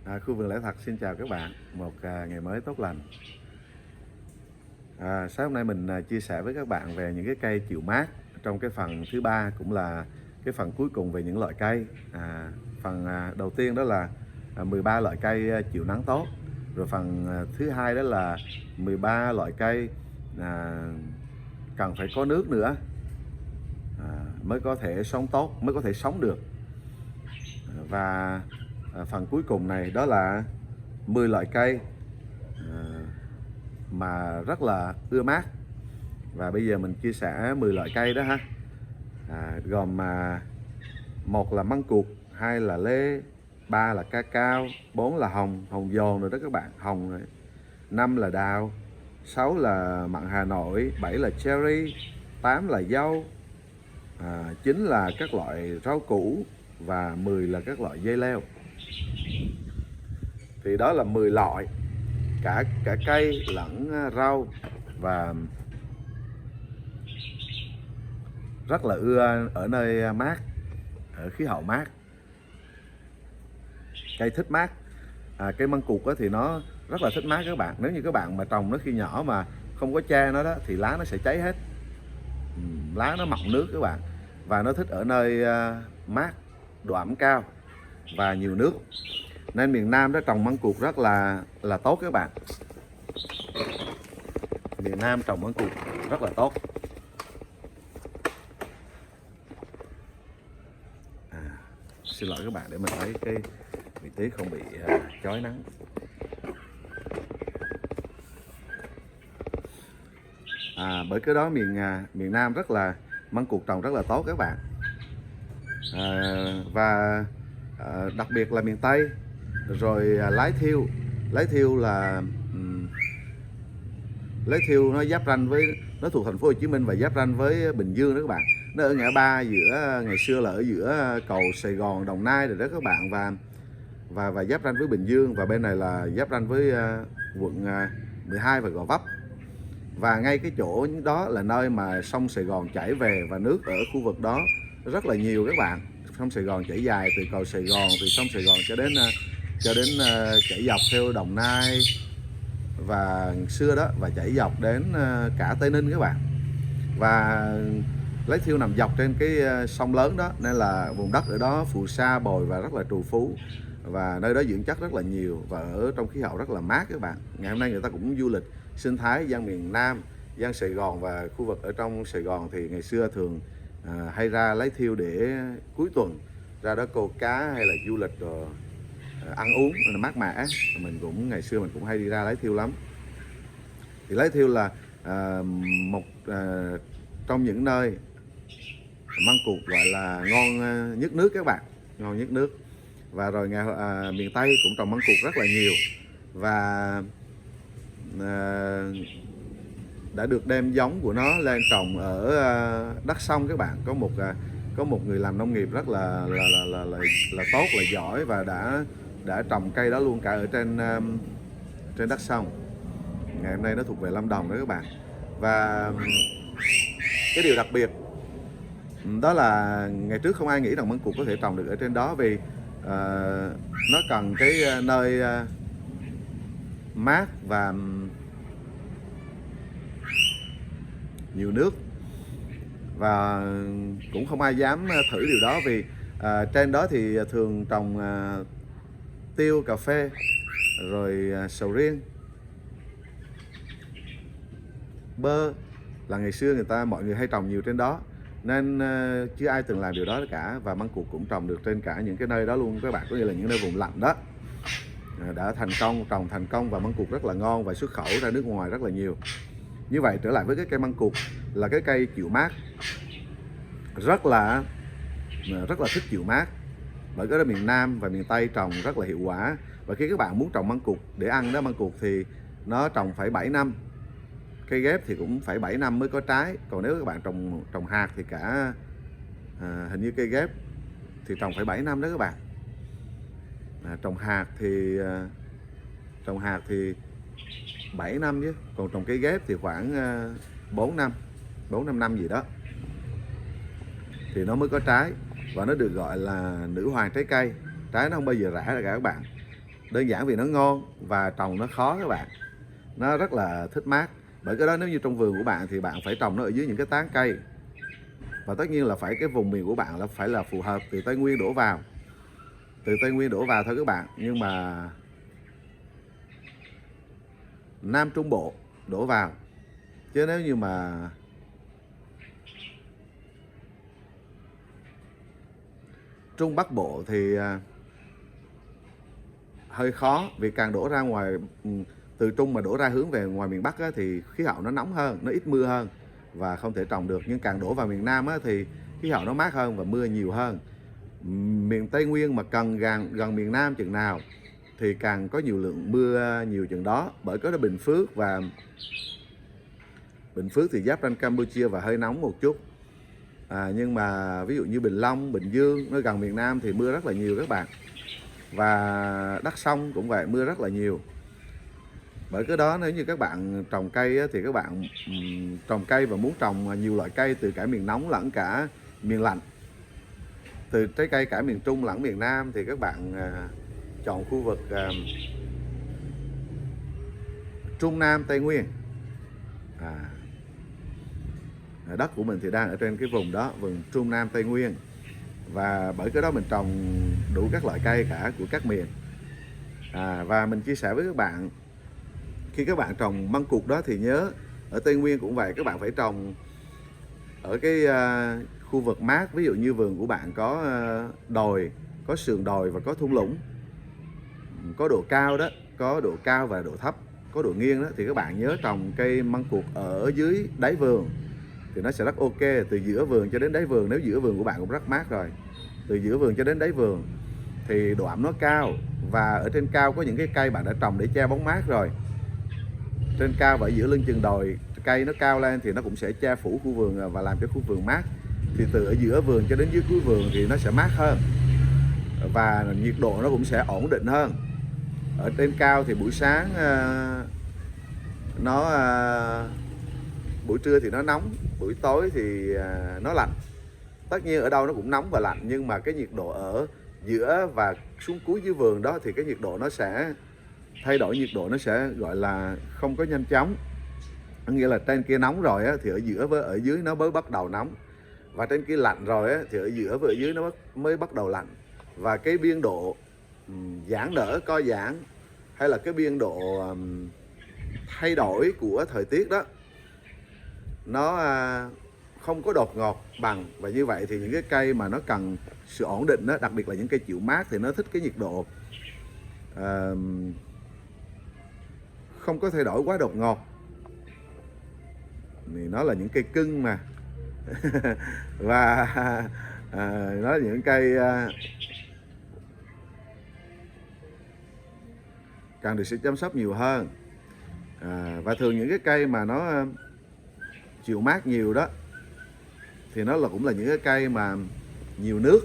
Khu vườn Lẽ Thật xin chào các bạn, một ngày mới tốt lành. Sáng hôm nay mình chia sẻ với các bạn về những cái cây chịu mát trong cái phần thứ ba, cũng là cái phần cuối cùng về những loại cây. Phần đầu tiên đó là 13 loại cây chịu nắng tốt, rồi phần thứ hai đó là 13 loại cây cần phải có nước nữa mới có thể sống tốt, mới có thể sống được. Và phần cuối cùng này đó là 10 loại cây mà rất là ưa mát. Và bây giờ mình chia sẻ 10 loại cây đó ha. Gồm một là măng cụt, hai là lê, ba là ca cao, bốn là hồng dồn rồi đó các bạn, hồng rồi, năm là đào, 6 là mận Hà Nội, 7 là cherry, 8 là dâu, 9 là các loại rau củ và 10 là các loại dây leo. Thì đó là 10 loại, cả cây lẫn rau, và rất là ưa ở nơi mát, ở khí hậu mát. Cây thích mát. Cây măng cụt thì nó rất là thích mát các bạn. Nếu như các bạn mà trồng nó khi nhỏ mà không có che nó đó thì lá nó sẽ cháy hết. Lá nó mọng nước các bạn, và nó thích ở nơi mát, độ ẩm cao và nhiều nước. Nên miền Nam đó trồng măng cụt rất là tốt các bạn. Miền Nam trồng măng cụt rất là tốt. Xin lỗi các bạn, để mình lấy cái vị trí không bị chói nắng. Bởi cái đó miền Nam rất là măng cụt trồng rất là tốt các bạn. Và đặc biệt là miền Tây, rồi lái thiêu là Lái Thiêu nó giáp ranh với, nó thuộc thành phố Hồ Chí Minh và giáp ranh với Bình Dương đó các bạn. Nó ở ngã ba giữa, ngày xưa là ở giữa cầu Sài Gòn Đồng Nai rồi đó các bạn, và giáp ranh với Bình Dương, và bên này là giáp ranh với quận 12 và Gò Vấp. Và ngay cái chỗ đó là nơi mà sông Sài Gòn chảy về, và nước ở khu vực đó rất là nhiều các bạn. Sông Sài Gòn chảy dài từ cầu Sài Gòn, từ sông Sài Gòn cho đến chảy dọc theo Đồng Nai và xưa đó, và chảy dọc đến cả Tây Ninh các bạn. Và Lái Thiêu nằm dọc trên cái sông lớn đó, nên là vùng đất ở đó phù sa bồi và rất là trù phú, và nơi đó dưỡng chất rất là nhiều, và ở trong khí hậu rất là mát các bạn. Ngày hôm nay người ta cũng du lịch sinh thái dân miền Nam, dân Sài Gòn và khu vực ở trong Sài Gòn thì ngày xưa thường hay ra Lái Thiêu để cuối tuần ra đó câu cá hay là du lịch rồi ăn uống là mát mẻ. Ngày xưa mình cũng hay đi ra Lái Thiêu lắm. Thì Lái Thiêu là một trong những nơi măng cụt gọi là ngon nhất nước các bạn, ngon nhất nước. Và rồi miền Tây cũng trồng măng cụt rất là nhiều, và đã được đem giống của nó lên trồng ở Đắk Xong các bạn. Có một người làm nông nghiệp rất là tốt, là giỏi, và đã trồng cây đó luôn cả ở trên Đắk Xong. Ngày hôm nay nó thuộc về Lâm Đồng đó các bạn. Và cái điều đặc biệt đó là ngày trước không ai nghĩ rằng măng cụt có thể trồng được ở trên đó, vì nó cần cái nơi mát và nhiều nước, và cũng không ai dám thử điều đó, vì trên đó thì thường trồng tiêu, cà phê, rồi sầu riêng, bơ, là ngày xưa mọi người hay trồng nhiều trên đó, nên chưa ai từng làm điều đó cả. Và măng cụt cũng trồng được trên cả những cái nơi đó luôn các bạn, có nghĩa là những nơi vùng lạnh đó đã trồng thành công, và măng cụt rất là ngon và xuất khẩu ra nước ngoài rất là nhiều. Như vậy, trở lại với cái cây măng cụt, là cái cây chịu mát, rất là thích chịu mát. Bởi cái đó miền Nam và miền Tây trồng rất là hiệu quả. Và khi các bạn muốn trồng măng cụt để ăn đó, măng cụt thì nó trồng phải 7 năm. Cây ghép thì cũng phải 7 năm mới có trái. Còn nếu các bạn trồng hạt thì hình như cây ghép thì trồng phải 7 năm đó các bạn. Trồng hạt thì 7 năm chứ, còn trồng cây ghép thì khoảng 4 5 năm gì đó thì nó mới có trái, và nó được gọi là nữ hoàng trái cây. Trái nó không bao giờ rã ra cả các bạn. Đơn giản vì nó ngon và trồng nó khó các bạn. Nó rất là thích mát. Bởi cái đó nếu như trong vườn của bạn thì bạn phải trồng nó ở dưới những cái tán cây. Và tất nhiên là phải cái vùng miền của bạn là phải là phù hợp, từ Tây Nguyên đổ vào. Từ Tây Nguyên đổ vào thôi các bạn. Nhưng mà Nam Trung Bộ đổ vào. Chứ nếu như mà Trung Bắc Bộ thì hơi khó, vì càng đổ ra ngoài từ Trung mà đổ ra hướng về ngoài miền Bắc á, thì khí hậu nó nóng hơn, nó ít mưa hơn và không thể trồng được. Nhưng càng đổ vào miền Nam á, thì khí hậu nó mát hơn và mưa nhiều hơn. Miền Tây Nguyên mà gần miền Nam chừng nào thì càng có nhiều lượng mưa nhiều chừng đó. Bởi có Bình Phước thì giáp ranh Campuchia và hơi nóng một chút. Nhưng mà ví dụ như Bình Long, Bình Dương nó gần miền Nam thì mưa rất là nhiều các bạn. Và Đắk Nông cũng vậy, mưa rất là nhiều. Bởi cái đó nếu như các bạn trồng cây á, thì các bạn trồng cây và muốn trồng nhiều loại cây từ cả miền nóng lẫn cả miền lạnh, từ trái cây cả miền Trung lẫn miền Nam, thì các bạn chọn khu vực Trung Nam Tây Nguyên. Đất của mình thì đang ở trên cái vùng đó, vùng Trung Nam Tây Nguyên. Và bởi cái đó mình trồng đủ các loại cây cả của các miền. Và mình chia sẻ với các bạn, khi các bạn trồng măng cụt đó thì nhớ ở Tây Nguyên cũng vậy, các bạn phải trồng ở cái khu vực mát. Ví dụ như vườn của bạn có đồi, có sườn đồi và có thung lũng, có độ cao đó, có độ cao và độ thấp, có độ nghiêng đó, thì các bạn nhớ trồng cây măng cụt ở dưới đáy vườn thì nó sẽ rất ok. Từ giữa vườn cho đến đáy vườn, nếu giữa vườn của bạn cũng rất mát rồi, từ giữa vườn cho đến đáy vườn thì độ ẩm nó cao. Và ở trên cao có những cái cây bạn đã trồng để che bóng mát rồi. Trên cao và ở giữa lưng chừng đồi, cây nó cao lên thì nó cũng sẽ che phủ khu vườn và làm cho khu vườn mát. Thì từ ở giữa vườn cho đến dưới cuối vườn thì nó sẽ mát hơn và nhiệt độ nó cũng sẽ ổn định hơn. Ở trên cao thì buổi sáng buổi trưa thì nó nóng, buổi tối thì nó lạnh. Tất nhiên ở đâu nó cũng nóng và lạnh, nhưng mà cái nhiệt độ ở giữa và xuống cuối dưới vườn đó thì cái nhiệt độ nó sẽ thay đổi, nhiệt độ nó sẽ gọi là không có nhanh chóng. Nghĩa là trên kia nóng rồi á, thì ở giữa với ở dưới nó mới bắt đầu nóng, và trên kia lạnh rồi á, thì ở giữa với ở dưới nó mới bắt đầu lạnh. Và cái biên độ giãn nở, co giãn hay là cái biên độ thay đổi của thời tiết đó nó không có đột ngột bằng. Và như vậy thì những cái cây mà nó cần sự ổn định đó, đặc biệt là những cây chịu mát thì nó thích cái nhiệt độ không có thay đổi quá đột ngột. Thì nó là những cây cưng mà và nó là những cây cần được sự chăm sóc nhiều hơn. Và thường những cái cây mà nó chịu mát nhiều đó thì nó cũng là những cái cây mà nhiều nước.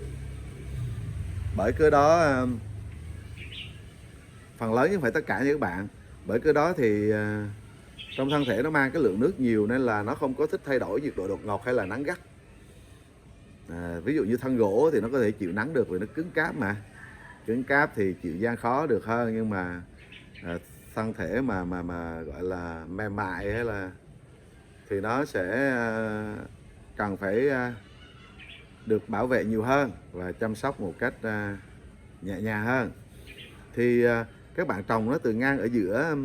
Bởi cái đó phần lớn chứ không phải tất cả như các bạn. Bởi cái đó thì trong thân thể nó mang cái lượng nước nhiều nên là nó không có thích thay đổi nhiệt độ đột ngột hay là nắng gắt. Ví dụ như thân gỗ thì nó có thể chịu nắng được vì nó cứng cáp mà. Cứng cáp thì chịu gian khó được hơn, nhưng mà thân thể mà gọi là mềm mại hay là thì nó sẽ cần phải được bảo vệ nhiều hơn và chăm sóc một cách nhẹ nhàng hơn. Thì các bạn trồng nó từ ngang ở giữa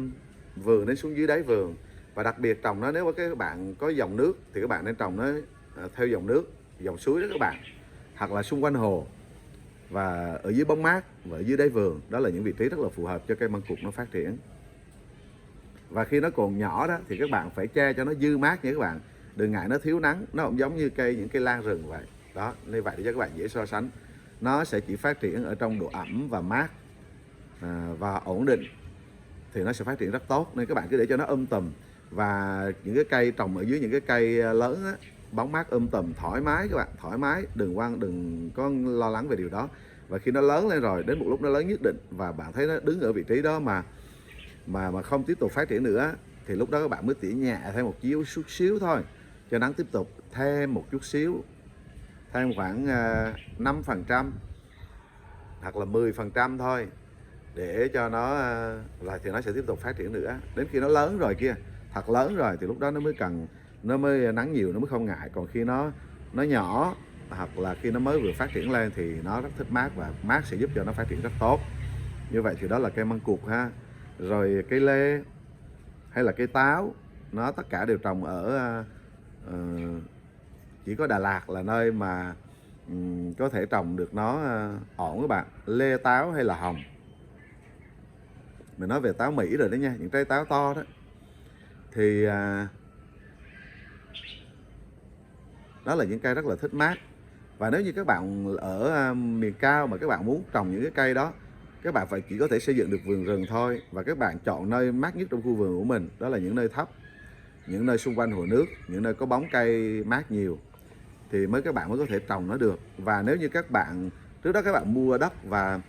vườn đến xuống dưới đáy vườn. Và đặc biệt trồng nó, nếu mà các bạn có dòng nước thì các bạn nên trồng nó theo dòng nước, dòng suối đó các bạn, hoặc là xung quanh hồ và ở dưới bóng mát và ở dưới đáy vườn. Đó là những vị trí rất là phù hợp cho cây măng cụt nó phát triển. Và khi nó còn nhỏ đó thì các bạn phải che cho nó dư mát nha các bạn, đừng ngại nó thiếu nắng. Nó không giống như những cây lan rừng vậy đó. Như vậy để cho các bạn dễ so sánh, nó sẽ chỉ phát triển ở trong độ ẩm và mát và ổn định thì nó sẽ phát triển rất tốt. Nên các bạn cứ để cho nó tùm. Và những cái cây trồng ở dưới những cái cây lớn á, bóng mát tùm, thoải mái các bạn, thoải mái, đừng có lo lắng về điều đó. Và khi nó lớn lên rồi, đến một lúc nó lớn nhất định và bạn thấy nó đứng ở vị trí đó mà không tiếp tục phát triển nữa, thì lúc đó các bạn mới tỉa nhẹ thêm một chút xíu thôi, cho nắng tiếp tục thêm một chút xíu, thêm khoảng 5% hoặc là 10% thôi, để cho nó là thì nó sẽ tiếp tục phát triển nữa. Đến khi nó lớn rồi kia, thật lớn rồi thì lúc đó nó mới nắng nhiều, nó mới không ngại. Còn khi nó nhỏ hoặc là khi nó mới vừa phát triển lên thì nó rất thích mát, và mát sẽ giúp cho nó phát triển rất tốt. Như vậy thì đó là cây măng cụt ha. Rồi cây lê hay là cây táo, nó tất cả đều trồng ở chỉ có Đà Lạt là nơi mà có thể trồng được nó ổn các bạn. Lê, táo hay là hồng. Mình nói về táo Mỹ rồi đó nha, những trái táo to đó. Thì đó là những cây rất là thích mát. Và nếu như các bạn ở miền cao mà các bạn muốn trồng những cái cây đó, các bạn phải chỉ có thể xây dựng được vườn rừng thôi. Và các bạn chọn nơi mát nhất trong khu vườn của mình, đó là những nơi thấp, những nơi xung quanh hồ nước, những nơi có bóng cây mát nhiều, thì các bạn mới có thể trồng nó được. Và nếu như các bạn trước đó các bạn mua đất và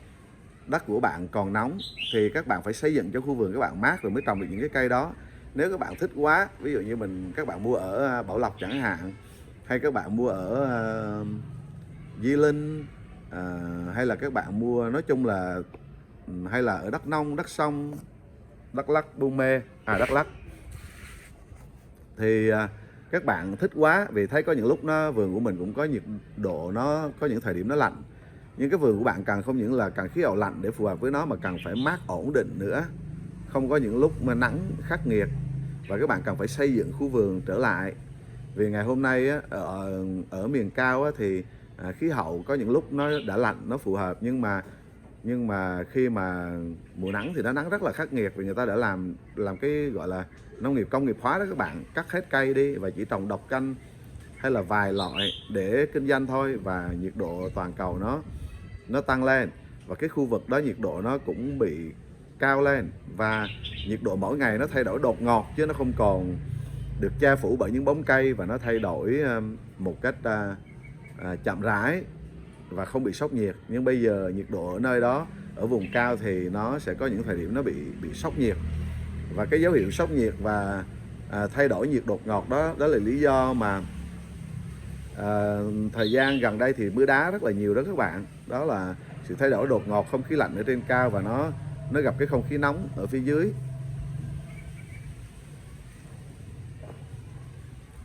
đất của bạn còn nóng, thì các bạn phải xây dựng cho khu vườn các bạn mát rồi mới trồng được những cái cây đó. Nếu các bạn thích quá, ví dụ như các bạn mua ở Bảo Lộc chẳng hạn, hay các bạn mua ở Di Linh, hay là các bạn mua nói chung là hay là ở Đắk Nông, Đắk Sông, Đắk Lắk, Buôn Mê, Đắk Lắk, thì các bạn thích quá vì thấy có những lúc vườn của mình cũng có nhiệt độ, nó có những thời điểm nó lạnh. Nhưng cái vườn của bạn cần không những là cần khí hậu lạnh để phù hợp với nó, mà cần phải mát ổn định nữa, không có những lúc mà nắng khắc nghiệt. Và các bạn cần phải xây dựng khu vườn trở lại. Vì ngày hôm nay ở miền cao thì khí hậu có những lúc nó đã lạnh, nó phù hợp, nhưng mà khi mà mùa nắng thì nó nắng rất là khắc nghiệt, vì người ta đã làm cái gọi là nông nghiệp công nghiệp hóa đó các bạn, cắt hết cây đi và chỉ trồng độc canh hay là vài loại để kinh doanh thôi. Và nhiệt độ toàn cầu nó tăng lên, và cái khu vực đó nhiệt độ nó cũng bị cao lên, và nhiệt độ mỗi ngày nó thay đổi đột ngột, chứ nó không còn được che phủ bởi những bóng cây, và nó thay đổi một cách chậm rãi và không bị sốc nhiệt. Nhưng bây giờ nhiệt độ ở nơi đó, ở vùng cao, thì nó sẽ có những thời điểm nó bị sốc nhiệt. Và cái dấu hiệu sốc nhiệt và thay đổi nhiệt đột ngột đó là lý do mà thời gian gần đây thì mưa đá rất là nhiều đó các bạn. Đó là sự thay đổi đột ngột, không khí lạnh ở trên cao và nó gặp cái không khí nóng ở phía dưới.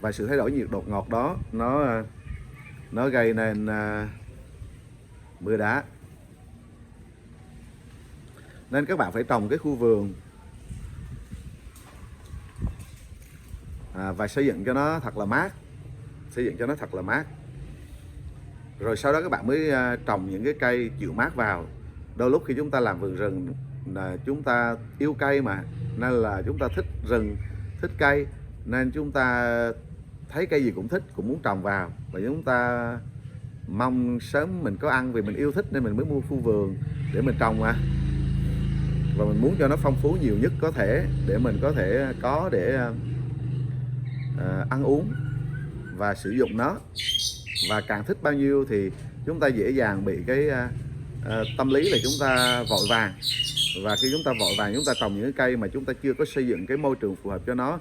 Và sự thay đổi nhiệt đột ngột đó nó gây nên mưa đá. Nên các bạn phải trồng cái khu vườn và xây dựng cho nó thật là mát. Rồi sau đó các bạn mới trồng những cái cây chịu mát vào. Đôi lúc khi chúng ta làm vườn rừng là chúng ta yêu cây mà, nên là chúng ta thích rừng, thích cây, nên chúng ta thấy cây gì cũng thích, cũng muốn trồng vào. Và chúng ta mong sớm mình có ăn, vì mình yêu thích nên mình mới mua khu vườn để mình trồng mà. Và mình muốn cho nó phong phú nhiều nhất có thể, để mình có thể ăn uống và sử dụng nó. Và càng thích bao nhiêu thì chúng ta dễ dàng bị cái tâm lý là chúng ta vội vàng. Và khi chúng ta vội vàng, chúng ta trồng những cái cây mà chúng ta chưa có xây dựng cái môi trường phù hợp cho nó,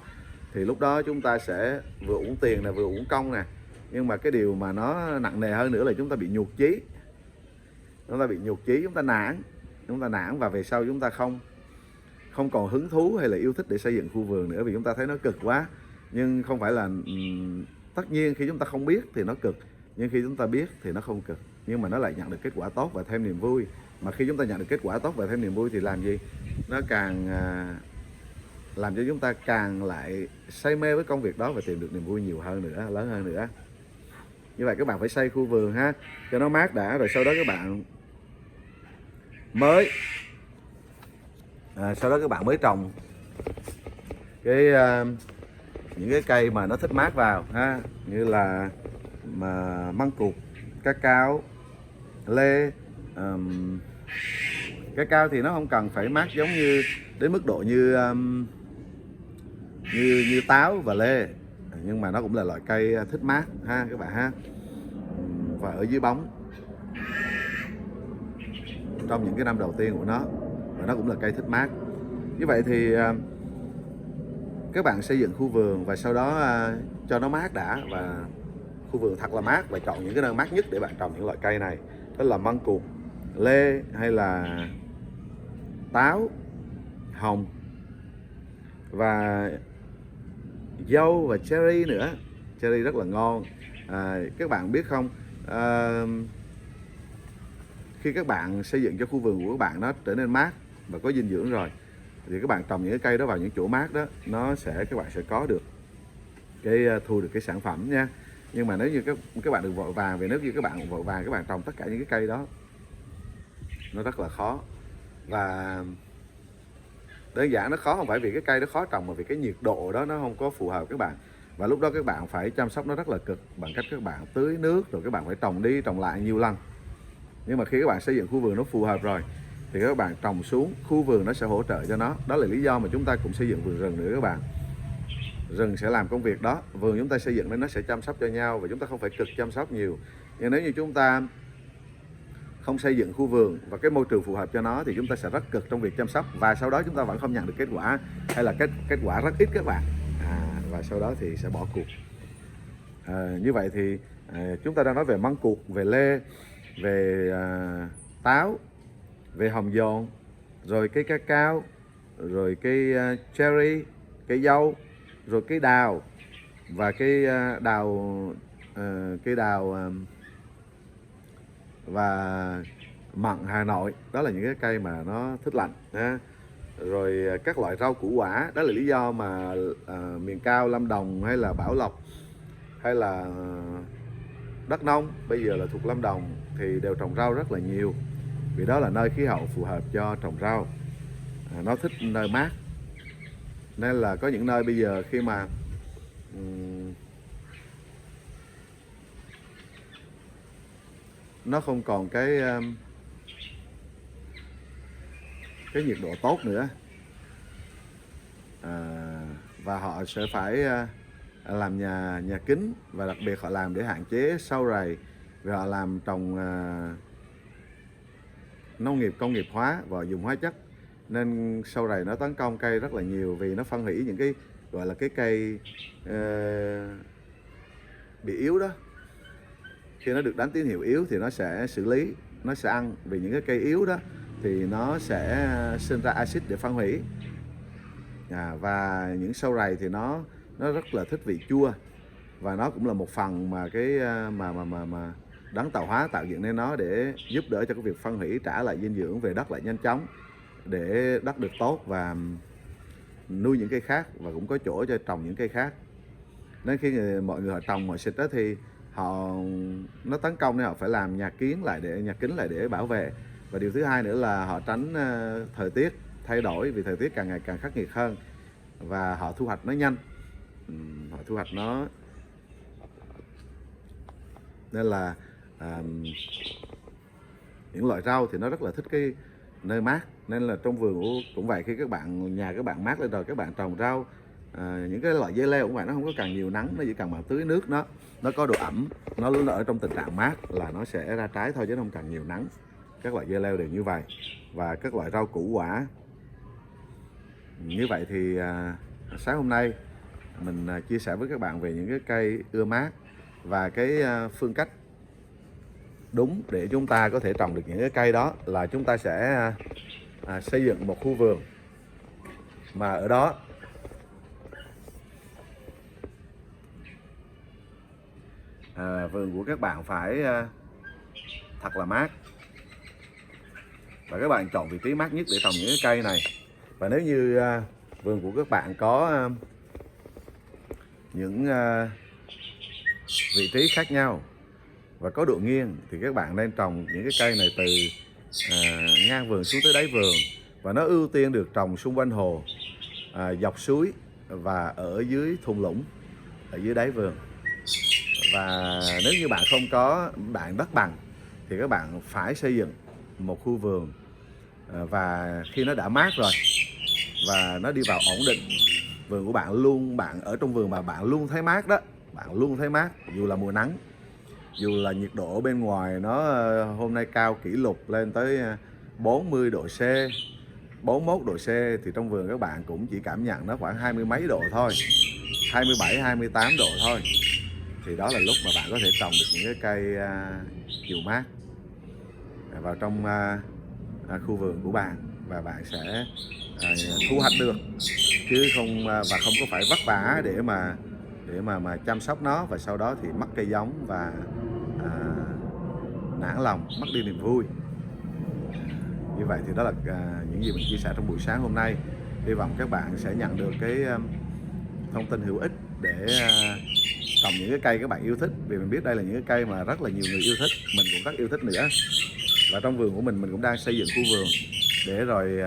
thì lúc đó chúng ta sẽ vừa uổng tiền nè, vừa uổng công nè. Nhưng mà cái điều mà nó nặng nề hơn nữa là chúng ta bị nhụt chí. Chúng ta nản, và về sau chúng ta không còn hứng thú hay là yêu thích để xây dựng khu vườn nữa, vì chúng ta thấy nó cực quá. Nhưng không phải là tất nhiên khi chúng ta không biết thì nó cực, nhưng khi chúng ta biết thì nó không cực, nhưng mà nó lại nhận được kết quả tốt và thêm niềm vui. Mà khi chúng ta nhận được kết quả tốt và thêm niềm vui thì làm gì? Nó càng làm cho chúng ta càng lại say mê với công việc đó và tìm được niềm vui nhiều hơn nữa, lớn hơn nữa. Như vậy các bạn phải xây khu vườn ha, cho nó mát đã, rồi sau đó các bạn mới trồng những cái cây mà nó thích mát vào ha, như là măng cụt, cá cao, lê. Cá cao thì nó không cần phải mát giống như đến mức độ như táo và lê, nhưng mà nó cũng là loại cây thích mát ha các bạn ha. Và ở dưới bóng trong những cái năm đầu tiên của nó, và nó cũng là cây thích mát. Như vậy thì các bạn xây dựng khu vườn và sau đó cho nó mát đã, và khu vườn thật là mát, và chọn những cái nơi mát nhất để bạn trồng những loại cây này. Đó là măng cụt, lê hay là táo, hồng và dâu và cherry nữa. Cherry rất là ngon. Các bạn biết không, khi các bạn xây dựng cho khu vườn của các bạn nó trở nên mát và có dinh dưỡng rồi, thì các bạn trồng những cái cây đó vào những chỗ mát đó, các bạn sẽ có được thu được cái sản phẩm nha. Nhưng mà nếu như các bạn đừng vội vàng, vì nếu như các bạn vội vàng các bạn trồng tất cả những cái cây đó, nó rất là khó. Và đơn giản nó khó không phải vì cái cây nó khó trồng, mà vì cái nhiệt độ đó nó không có phù hợp các bạn. Và lúc đó các bạn phải chăm sóc nó rất là cực, bằng cách các bạn tưới nước, rồi các bạn phải trồng đi trồng lại nhiều lần. Nhưng mà khi các bạn xây dựng khu vườn nó phù hợp rồi, thì các bạn trồng xuống, khu vườn nó sẽ hỗ trợ cho nó. Đó là lý do mà chúng ta cũng xây dựng vườn rừng nữa các bạn. Rừng sẽ làm công việc đó, vườn chúng ta xây dựng nên nó sẽ chăm sóc cho nhau, và chúng ta không phải cực chăm sóc nhiều. Nhưng nếu như chúng ta không xây dựng khu vườn và cái môi trường phù hợp cho nó, thì chúng ta sẽ rất cực trong việc chăm sóc, và sau đó chúng ta vẫn không nhận được kết quả, hay là kết quả rất ít các bạn. Và sau đó thì sẽ bỏ cuộc. Như vậy thì chúng ta đang nói về măng cụt, về lê, về táo, về hồng dồn, rồi cây cacao, rồi cây cherry, cây dâu, rồi cây đào và cây đào và mận Hà Nội. Đó là những cái cây mà nó thích lạnh ha. Rồi các loại rau củ quả. Đó là lý do mà miền cao Lâm Đồng hay là Bảo Lộc hay là Đắk Nông, bây giờ là thuộc Lâm Đồng, thì đều trồng rau rất là nhiều, vì đó là nơi khí hậu phù hợp cho trồng rau. Nó thích nơi mát, nên là có những nơi bây giờ khi mà nó không còn cái nhiệt độ tốt nữa, và họ sẽ phải làm nhà kính, và đặc biệt họ làm để hạn chế sâu rầy, vì họ làm trồng nông nghiệp công nghiệp hóa và dùng hóa chất, nên sâu rầy nó tấn công cây rất là nhiều, vì nó phân hủy những cái gọi là cái cây bị yếu đó. Khi nó được đánh tín hiệu yếu thì nó sẽ xử lý, nó sẽ ăn, vì những cái cây yếu đó thì nó sẽ sinh ra axit để phân hủy. Và những sâu rầy thì nó rất là thích vị chua, và nó cũng là một phần mà cái mà đấng tạo hóa tạo dựng nên nó, để giúp đỡ cho cái việc phân hủy, trả lại dinh dưỡng về đất lại nhanh chóng, để đất được tốt và nuôi những cây khác, và cũng có chỗ cho trồng những cây khác. Nên khi mọi người họ trồng mọi xịt đó thì nó tấn công, nên họ phải làm nhà kính lại để bảo vệ. Và điều thứ hai nữa là họ tránh thời tiết thay đổi, vì thời tiết càng ngày càng khắc nghiệt hơn, và họ thu hoạch nó nhanh, nên là những loại rau thì nó rất là thích cái nơi mát. Nên là trong vườn cũng vậy, khi nhà các bạn mát lên rồi, các bạn trồng rau, những cái loại dưa leo cũng vậy, nó không có cần nhiều nắng, nó chỉ cần bạn tưới nước nó có độ ẩm, nó ở trong tình trạng mát là nó sẽ ra trái thôi, chứ không cần nhiều nắng. Các loại dưa leo đều như vậy, và các loại rau củ quả như vậy. Thì sáng hôm nay mình chia sẻ với các bạn về những cái cây ưa mát, và cái phương cách đúng để chúng ta có thể trồng được những cái cây đó, là chúng ta sẽ xây dựng một khu vườn, mà ở đó vườn của các bạn phải thật là mát, và các bạn chọn vị trí mát nhất để trồng những cái cây này. Và nếu như vườn của các bạn có những vị trí khác nhau và có độ nghiêng, thì các bạn nên trồng những cái cây này từ ngang vườn xuống tới đáy vườn, và nó ưu tiên được trồng xung quanh hồ, dọc suối, và ở dưới thung lũng, ở dưới đáy vườn. Và nếu như bạn không có đất bằng, thì các bạn phải xây dựng một khu vườn, và khi nó đã mát rồi và nó đi vào ổn định, vườn của bạn ở trong vườn mà bạn luôn thấy mát đó, bạn luôn thấy mát, dù là mùa nắng, dù là nhiệt độ bên ngoài nó hôm nay cao kỷ lục lên tới 40 độ C, 41 độ C, thì trong vườn các bạn cũng chỉ cảm nhận nó khoảng 20 mấy độ thôi, 27, 28 độ thôi. Thì đó là lúc mà bạn có thể trồng được những cái cây chịu mát vào trong khu vườn của bạn. và bạn sẽ thu hoạch được, chứ không và không có phải vất vả để mà chăm sóc nó, và sau đó thì mất cây giống và à, nản lòng, mất đi niềm vui. Như vậy thì đó là những gì mình chia sẻ trong buổi sáng hôm nay. Hy vọng các bạn sẽ nhận được cái thông tin hữu ích để trồng những cái cây các bạn yêu thích, vì mình biết đây là những cái cây mà rất là nhiều người yêu thích, mình cũng rất yêu thích nữa. Và trong vườn của mình cũng đang xây dựng khu vườn để rồi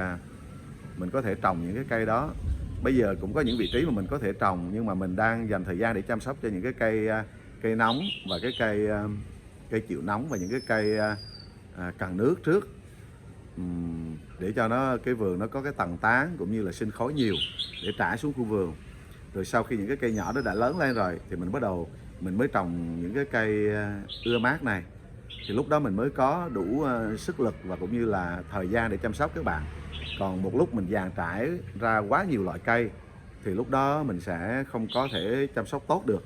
mình có thể trồng những cái cây đó. Bây giờ cũng có những vị trí mà mình có thể trồng, nhưng mà mình đang dành thời gian để chăm sóc cho những cái cây nóng và cái cây chịu nóng và những cái cây cần nước trước, để cho nó cái vườn nó có cái tầng tán cũng như là sinh khói nhiều để trải xuống khu vườn. Rồi sau khi những cái cây nhỏ đó đã lớn lên rồi thì mình mới trồng những cái cây ưa mát này, thì lúc đó mình mới có đủ sức lực và cũng như là thời gian để chăm sóc các bạn. Còn một lúc mình dàn trải ra quá nhiều loại cây thì lúc đó mình sẽ không có thể chăm sóc tốt được,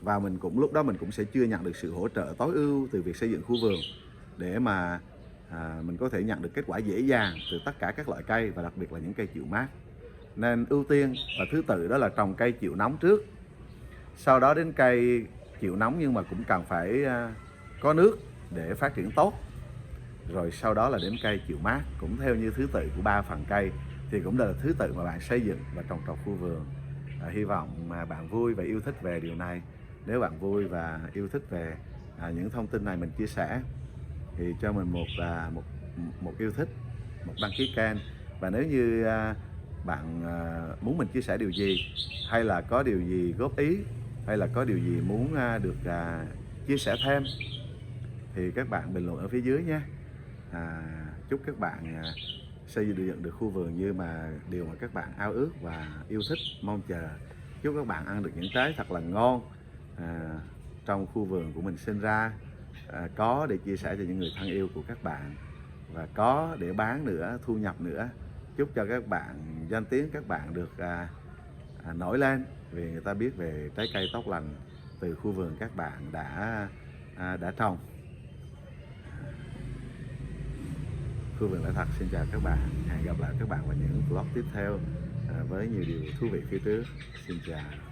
và lúc đó mình cũng sẽ chưa nhận được sự hỗ trợ tối ưu từ việc xây dựng khu vườn để mà mình có thể nhận được kết quả dễ dàng từ tất cả các loại cây, và đặc biệt là những cây chịu mát. Nên ưu tiên và thứ tự đó là trồng cây chịu nóng trước, sau đó đến cây chịu nóng nhưng mà cũng cần phải có nước để phát triển tốt, rồi sau đó là đến cây chịu mát, cũng theo như thứ tự của 3 phần cây, thì cũng là thứ tự mà bạn xây dựng và trồng trọt khu vườn. Hy vọng mà bạn vui và yêu thích về điều này. Nếu bạn vui và yêu thích về những thông tin này mình chia sẻ thì cho mình một yêu thích, một đăng ký kênh. Và nếu như bạn muốn mình chia sẻ điều gì, hay là có điều gì góp ý, hay là có điều gì muốn được chia sẻ thêm, thì các bạn bình luận ở phía dưới nhé. Chúc các bạn xây dựng được khu vườn như mà điều mà các bạn ao ước và yêu thích, mong chờ. Chúc các bạn ăn được những trái thật là ngon trong khu vườn của mình sinh ra, có để chia sẻ cho những người thân yêu của các bạn, và có để bán nữa, thu nhập nữa. Chúc cho các bạn danh tiếng các bạn được nổi lên, vì người ta biết về trái cây tốt lành từ khu vườn các bạn đã trồng. Khu vườn Lạ Thật xin chào các bạn, hẹn gặp lại các bạn vào những vlog tiếp theo với nhiều điều thú vị phía trước. Xin chào.